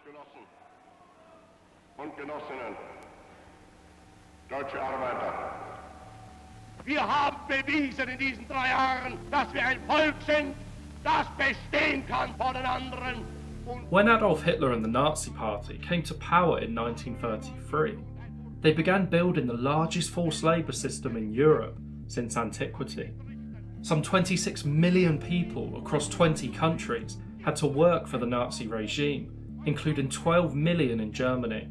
Genossen und Genossinnen, deutsche Arbeiter. Wir haben bewiesen in diesen 3 Jahren, dass wir ein Volk sind, das bestehen kann vor den anderen. When Adolf Hitler and the Nazi Party came to power in 1933, they began building the largest forced labour system in Europe since antiquity. Some 26 million people across 20 countries had to work for the Nazi regime, including 12 million in Germany.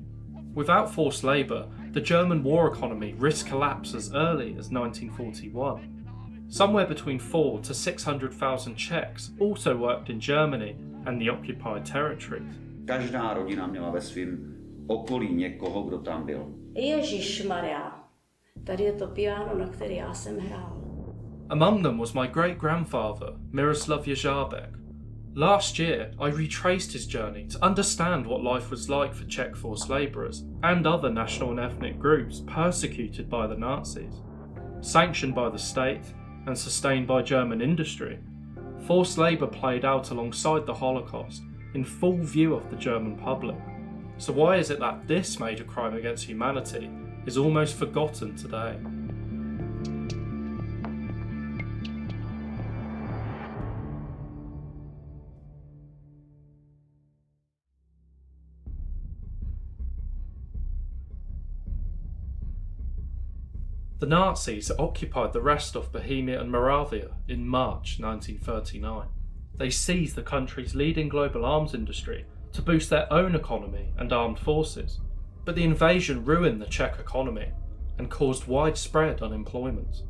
Without forced labour, the German war economy risked collapse as early as 1941. Somewhere between 400,000 to 600,000 Czechs also worked in Germany and the occupied territories. Každá rodina měla ve svém okolí někoho, kdo tam byl. Ježišmarja, tady je to piano, na který já jsem hrál. Among them was my great-grandfather, Miroslav Ježábek. Last year, I retraced his journey to understand what life was like for Czech forced labourers and other national and ethnic groups persecuted by the Nazis. Sanctioned by the state and sustained by German industry, forced labour played out alongside the Holocaust in full view of the German public. So why is it that this major crime against humanity is almost forgotten today? The Nazis occupied the rest of Bohemia and Moravia in March 1939. They seized the country's leading global arms industry to boost their own economy and armed forces, but the invasion ruined the Czech economy and caused widespread unemployment.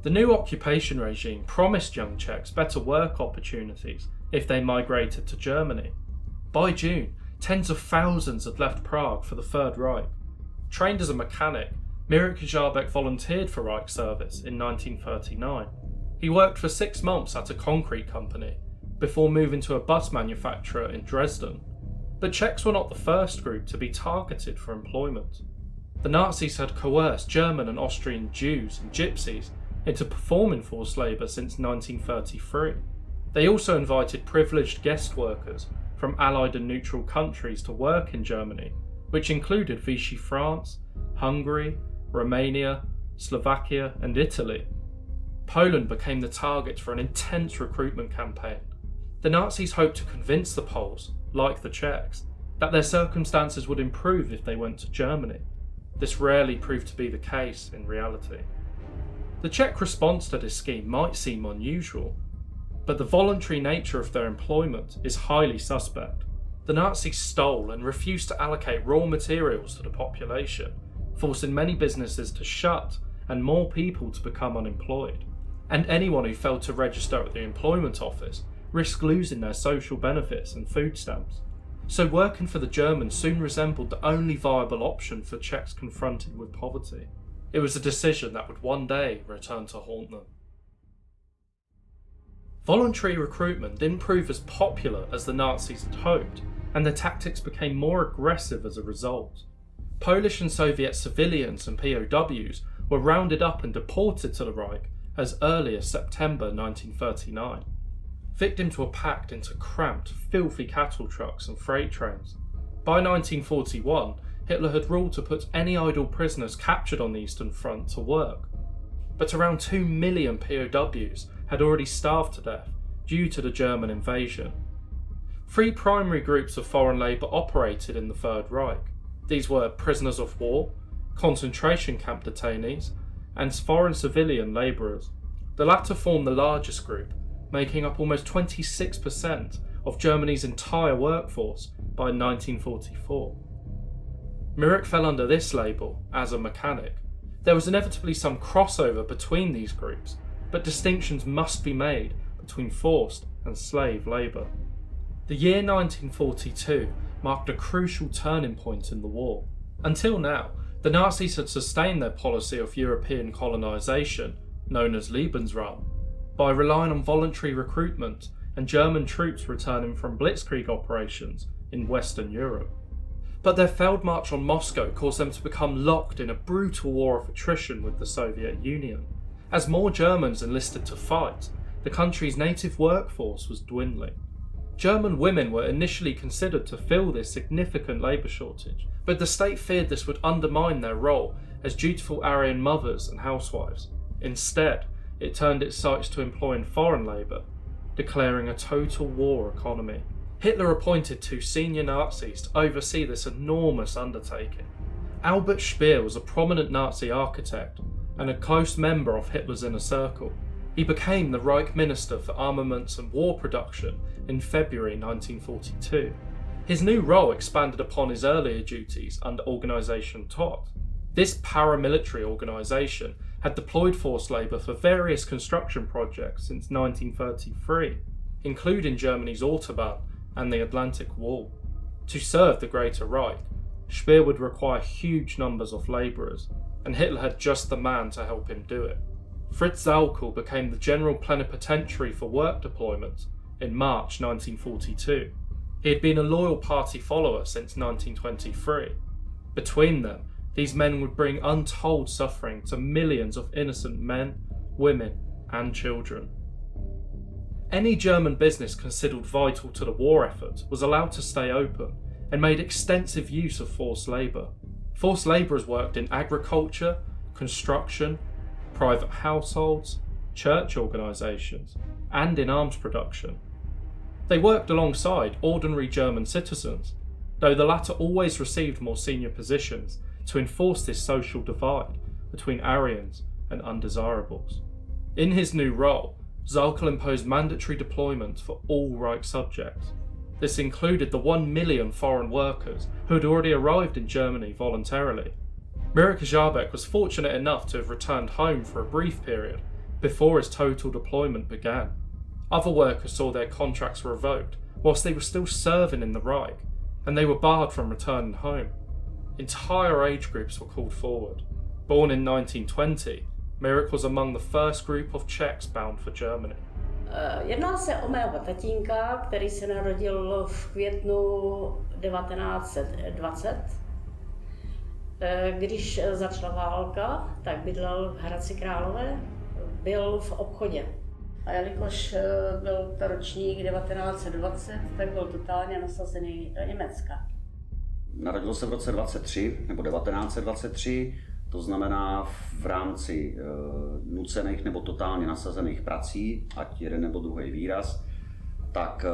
The new occupation regime promised young Czechs better work opportunities if they migrated to Germany. By June, tens of thousands had left Prague for the Third Reich. Trained as a mechanic, Mirek Ježábek volunteered for Reich service in 1939. He worked for 6 months at a concrete company before moving to a bus manufacturer in Dresden. But Czechs were not the first group to be targeted for employment. The Nazis had coerced German and Austrian Jews and Gypsies into performing forced labour since 1933. They also invited privileged guest workers from Allied and neutral countries to work in Germany, which included Vichy France, Hungary, Romania, Slovakia and Italy. Poland became the target for an intense recruitment campaign. The Nazis hoped to convince the Poles, like the Czechs, that their circumstances would improve if they went to Germany. This rarely proved to be the case in reality. The Czech response to this scheme might seem unusual, but the voluntary nature of their employment is highly suspect. The Nazis stole and refused to allocate raw materials to the population, forcing many businesses to shut and more people to become unemployed. And anyone who failed to register at the employment office risked losing their social benefits and food stamps. So working for the Germans soon resembled the only viable option for Czechs confronted with poverty. It was a decision that would one day return to haunt them. Voluntary recruitment didn't prove as popular as the Nazis had hoped, and their tactics became more aggressive as a result. Polish and Soviet civilians and POWs were rounded up and deported to the Reich as early as September 1939. Victims were packed into cramped, filthy cattle trucks and freight trains. By 1941, Hitler had ruled to put any idle prisoners captured on the Eastern Front to work. But around 2 million POWs had already starved to death due to the German invasion. 3 primary groups of foreign labour operated in the Third Reich. These were prisoners of war, concentration camp detainees, and foreign civilian labourers. The latter formed the largest group, making up almost 26% of Germany's entire workforce by 1944. Mirek fell under this label as a mechanic. There was inevitably some crossover between these groups, but distinctions must be made between forced and slave labour. The year 1942 marked a crucial turning point in the war. Until now, the Nazis had sustained their policy of European colonisation, known as Lebensraum, by relying on voluntary recruitment and German troops returning from blitzkrieg operations in Western Europe. But their failed march on Moscow caused them to become locked in a brutal war of attrition with the Soviet Union. As more Germans enlisted to fight, the country's native workforce was dwindling. German women were initially considered to fill this significant labour shortage, but the state feared this would undermine their role as dutiful Aryan mothers and housewives. Instead, it turned its sights to employing foreign labour, declaring a total war economy. Hitler appointed 2 senior Nazis to oversee this enormous undertaking. Albert Speer was a prominent Nazi architect and a close member of Hitler's inner circle. He became the Reich Minister for Armaments and War Production in February 1942. His new role expanded upon his earlier duties under Organisation Todt. This paramilitary organisation had deployed forced labour for various construction projects since 1933, including Germany's Autobahn and the Atlantic Wall. To serve the Greater Reich, Speer would require huge numbers of labourers, and Hitler had just the man to help him do it. Fritz Sauckel became the General Plenipotentiary for work deployment in March 1942. He had been a loyal party follower since 1923. Between them, these men would bring untold suffering to millions of innocent men, women, and children. Any German business considered vital to the war effort was allowed to stay open and made extensive use of forced labour. Forced labourers worked in agriculture, construction, private households, church organisations, and in arms production. They worked alongside ordinary German citizens, though the latter always received more senior positions to enforce this social divide between Aryans and undesirables. In his new role, Sauckel imposed mandatory deployment for all Reich subjects. This included the 1 million foreign workers who had already arrived in Germany voluntarily. Mirek Žábek was fortunate enough to have returned home for a brief period before his total deployment began. Other workers saw their contracts revoked whilst they were still serving in the Reich, and they were barred from returning home. Entire age groups were called forward. Born in 1920, Mirek was among the first group of Czechs bound for Germany. Jedná se o mého tatínka, který se narodil v květnu 1920. Když začala válka, tak bydlel v Hradci Králové, byl v obchodě. A jelikož byl to ročník 1920, tak byl totálně nasazený do Německa. Narodil se v roce 23, nebo 1923, to znamená v rámci nucených nebo totálně nasazených prací, ať jeden nebo druhý výraz, tak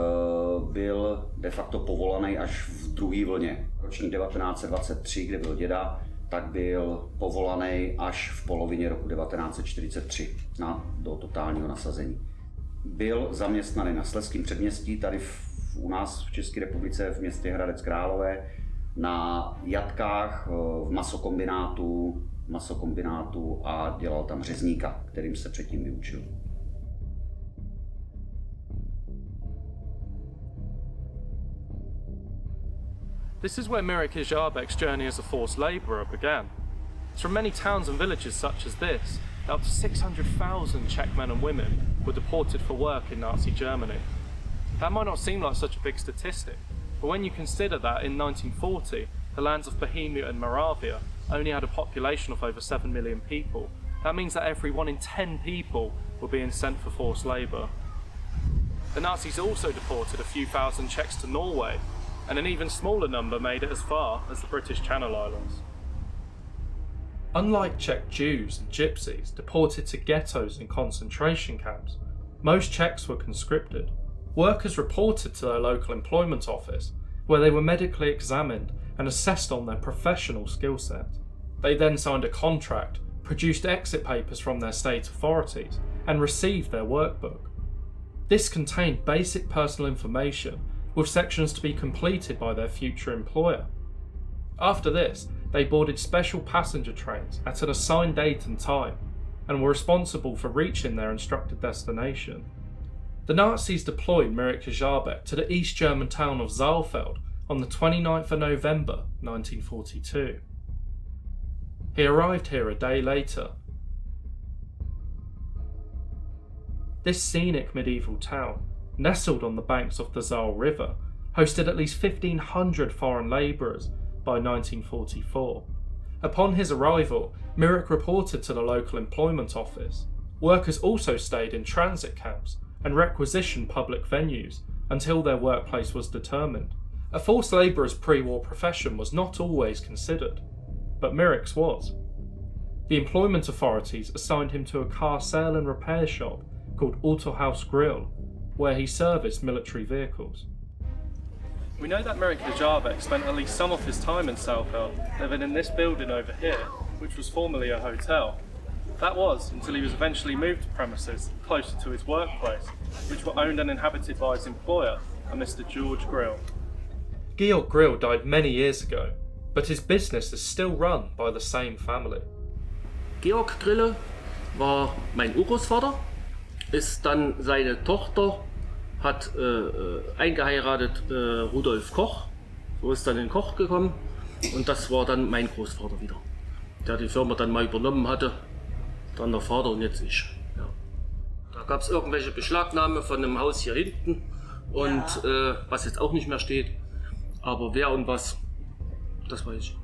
byl de facto povolaný až v druhé vlně. Ročník 1923, kde byl děda, tak byl povolaný až v polovině roku 1943 do totálního nasazení. Byl zaměstnaný na Slezském předměstí, tady u nás v České republice v městě Hradec Králové, na jatkách, v masokombinátu a dělal tam řezníka, kterým se předtím vyučil. This is where Mirek Žábek's journey as a forced labourer began. It's from many towns and villages such as this that up to 600,000 Czech men and women were deported for work in Nazi Germany. That might not seem like such a big statistic, but when you consider that in 1940, the lands of Bohemia and Moravia only had a population of over 7 million people, that means that every 1 in 10 people were being sent for forced labour. The Nazis also deported a few thousand Czechs to Norway, and an even smaller number made it as far as the British Channel Islands. Unlike Czech Jews and Gypsies deported to ghettos and concentration camps, most Czechs were conscripted. Workers reported to their local employment office, where they were medically examined and assessed on their professional skill set. They then signed a contract, produced exit papers from their state authorities, and received their workbook. This contained basic personal information with sections to be completed by their future employer. After this, they boarded special passenger trains at an assigned date and time, and were responsible for reaching their instructed destination. The Nazis deployed Mirek Žábek to the East German town of Saalfeld on the 29th of November 1942. He arrived here a day later. This scenic medieval town, nestled on the banks of the Saal River, hosted at least 1,500 foreign labourers by 1944. Upon his arrival, Mirek reported to the local employment office. Workers also stayed in transit camps and requisitioned public venues until their workplace was determined. A forced labourer's pre-war profession was not always considered, but Mirick's was. The employment authorities assigned him to a car sale and repair shop called Autohaus Grill, where he serviced military vehicles. We know that Mirick Lejarbeck spent at least some of his time in Salford living in this building over here, which was formerly a hotel. That was until he was eventually moved to premises closer to his workplace, which were owned and inhabited by his employer, a Mr. George Grill. Georg Grill died many years ago, but his business is still run by the same family. Georg Grille war mein Urgroßvater, ist dann seine Tochter, hat eingeheiratet Rudolf Koch, so ist dann in Koch gekommen und das war dann mein Großvater wieder, der die Firma dann mal übernommen hatte, dann der Vater und jetzt ich. Ja. Da gab es irgendwelche Beschlagnahme von einem Haus hier hinten und was jetzt auch nicht mehr steht, aber wer und was, das weiß ich.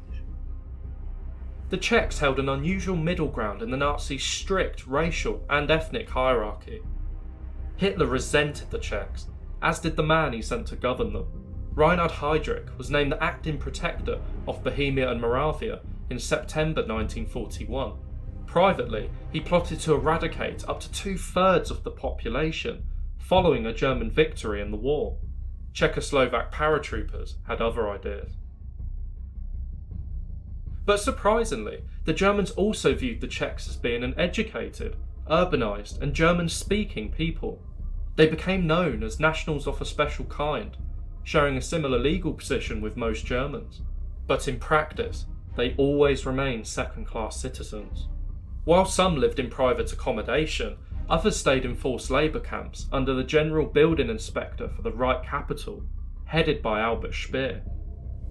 The Czechs held an unusual middle ground in the Nazis' strict racial and ethnic hierarchy. Hitler resented the Czechs, as did the man he sent to govern them. Reinhard Heydrich was named the acting protector of Bohemia and Moravia in September 1941. Privately, he plotted to eradicate up to 2/3 of the population following a German victory in the war. Czechoslovak paratroopers had other ideas. But surprisingly, the Germans also viewed the Czechs as being an educated, urbanised and German-speaking people. They became known as nationals of a special kind, sharing a similar legal position with most Germans. But in practice, they always remained second-class citizens. While some lived in private accommodation, others stayed in forced labour camps under the General Building Inspector for the Reich Capital, headed by Albert Speer.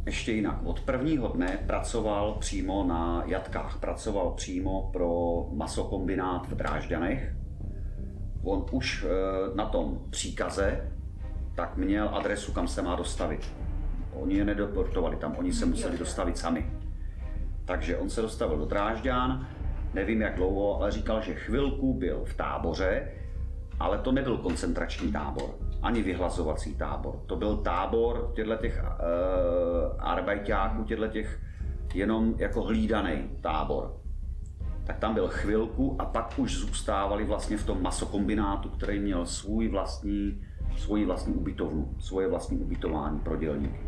Ještě jinak, od prvního dne pracoval přímo na jatkách, pracoval přímo pro masokombinát v Drážďanech. On už na tom příkaze tak měl adresu, kam se má dostavit. Oni je nedoportovali tam, oni se museli dostavit sami. Takže on se dostavil do Drážďan, nevím jak dlouho, ale říkal, že chvilku byl v táboře, ale to nebyl koncentrační tábor, ani vyhlazovací tábor. To byl tábor těch arbajťáků, těch jenom jako hlídaný tábor. Tak tam byl chvilku a pak už zůstávali vlastně v tom masokombinátu, který měl svoji vlastní ubytovnu, svoje vlastní ubytování pro dělníky.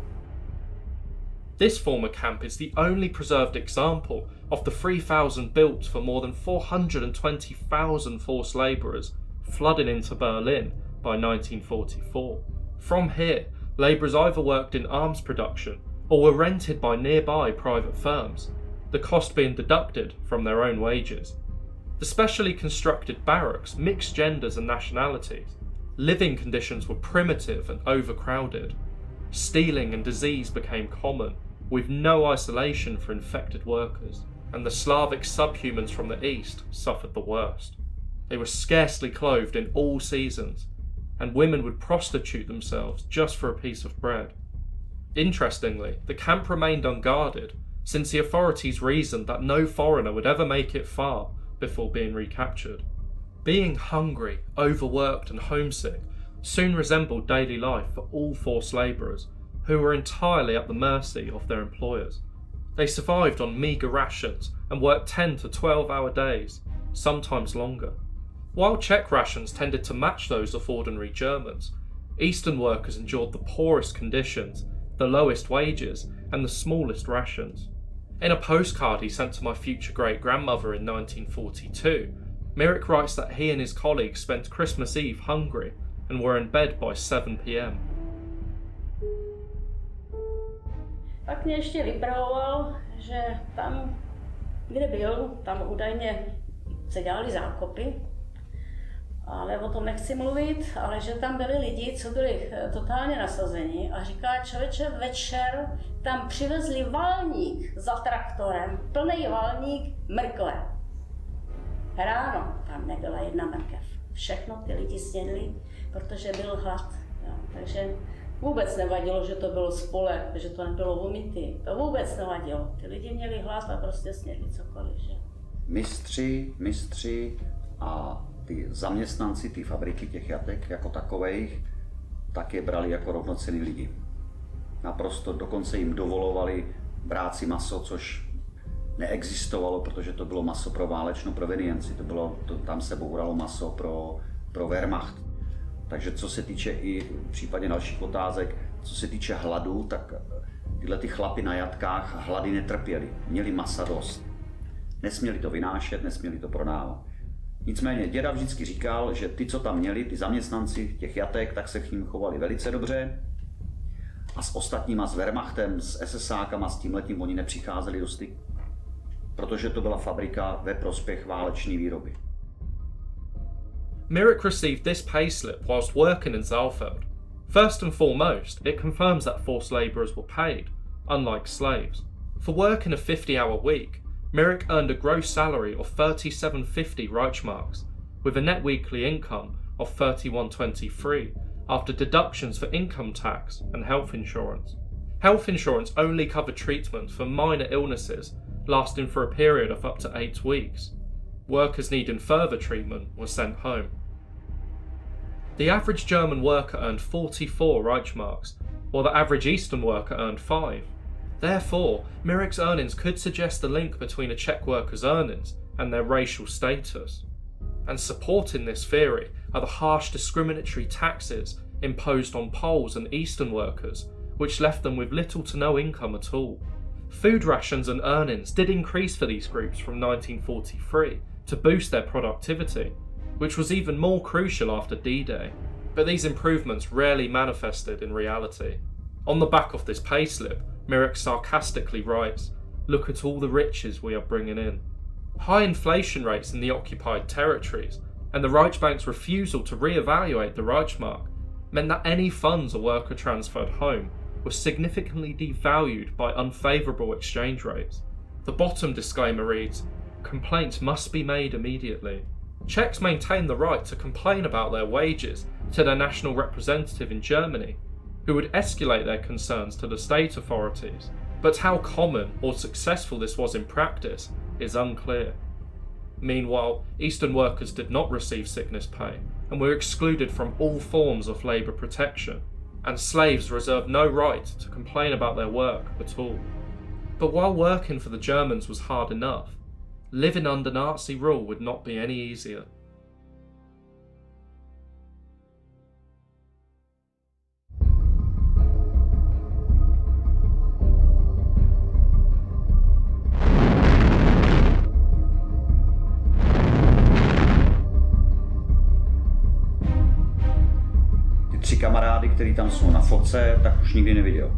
This former camp is the only preserved example of the 3,000 built for more than 420,000 forced labourers flooding into Berlin by 1944. From here, labourers either worked in arms production or were rented by nearby private firms, the cost being deducted from their own wages. The specially constructed barracks mixed genders and nationalities. Living conditions were primitive and overcrowded. Stealing and disease became common, with no isolation for infected workers, and the Slavic subhumans from the east suffered the worst. They were scarcely clothed in all seasons, and women would prostitute themselves just for a piece of bread. Interestingly, the camp remained unguarded, since the authorities reasoned that no foreigner would ever make it far before being recaptured. Being hungry, overworked and homesick soon resembled daily life for all forced labourers, who were entirely at the mercy of their employers. They survived on meagre rations and worked 10 to 12-hour days, sometimes longer. While Czech rations tended to match those of ordinary Germans, Eastern workers endured the poorest conditions, the lowest wages and the smallest rations. In a postcard he sent to my future great-grandmother in 1942, Mirick writes that he and his colleagues spent Christmas Eve hungry and were in bed by 7 p.m. Pak mě ještě vypravoval, že tam, kde byl, tam údajně se dělali zákopy, ale o tom nechci mluvit, ale že tam byli lidi, co byli totálně nasazeni a říká, člověče, večer tam přivezli valník za traktorem, plný valník mrkve. Ráno tam nebyla jedna mrkev. Všechno ty lidi snědli, protože byl hlad. Jo. Takže vůbec nevadilo, že to bylo z pole, že to nebylo umytý. To vůbec nevadilo. Ty lidi měli hlad a prostě snědli cokoliv. Že? Mistři a ty zaměstnanci, ty fabriky těch jatek jako takových, tak je brali jako rovnocenný lidi. Naprosto, dokonce jim dovolovali brát si maso, což neexistovalo, protože to bylo maso pro válečnou provenienci, tam se bouralo maso pro Wehrmacht. Takže co se týče i v případě dalších otázek, co se týče hladu, tak tyhle ty chlapy na jatkách hlady netrpěli, měli masa dost. Nesměli to vynášet, nesměli to prodávat. Nicméně děda vždycky říkal, že ty, co tam měli, ty zaměstnanci těch jatek, tak se k ním chovali velice dobře. A s ostatníma, s Wehrmachtem, s SSákama, s tímhletím oni nepřicházeli do styku. Protože to byla fabrika ve prospěch válečné výroby. Mirik received this payslip whilst working in Saalfeld. First and foremost, it confirms that forced labourers were paid, unlike slaves. For working a 50-hour week, Mirik earned a gross salary of 3750 Reichsmarks, with a net weekly income of 3123 after deductions for income tax and health insurance. Health insurance only covered treatment for minor illnesses lasting for a period of up to 8 weeks. Workers needing further treatment were sent home. The average German worker earned 44 Reichsmarks, while the average Eastern worker earned 5. Therefore, Mirik's earnings could suggest a link between a Czech worker's earnings and their racial status. And supporting this theory are the harsh discriminatory taxes imposed on Poles and Eastern workers, which left them with little to no income at all. Food rations and earnings did increase for these groups from 1943 to boost their productivity, which was even more crucial after D-Day, but these improvements rarely manifested in reality. On the back of this payslip, Mirik sarcastically writes, "Look at all the riches we are bringing in." High inflation rates in the occupied territories and the Reichsbank's refusal to re-evaluate the Reichsmark meant that any funds a worker transferred home were significantly devalued by unfavourable exchange rates. The bottom disclaimer reads, "Complaints must be made immediately." Czechs maintain the right to complain about their wages to their national representative in Germany, who would escalate their concerns to the state authorities, but how common or successful this was in practice is unclear. Meanwhile, Eastern workers did not receive sickness pay and were excluded from all forms of labour protection, and slaves reserved no right to complain about their work at all. But while working for the Germans was hard enough, living under Nazi rule would not be any easier. Ty 3 kamarády, kteří tam jsou na fotce, tak už nikdy neviděl.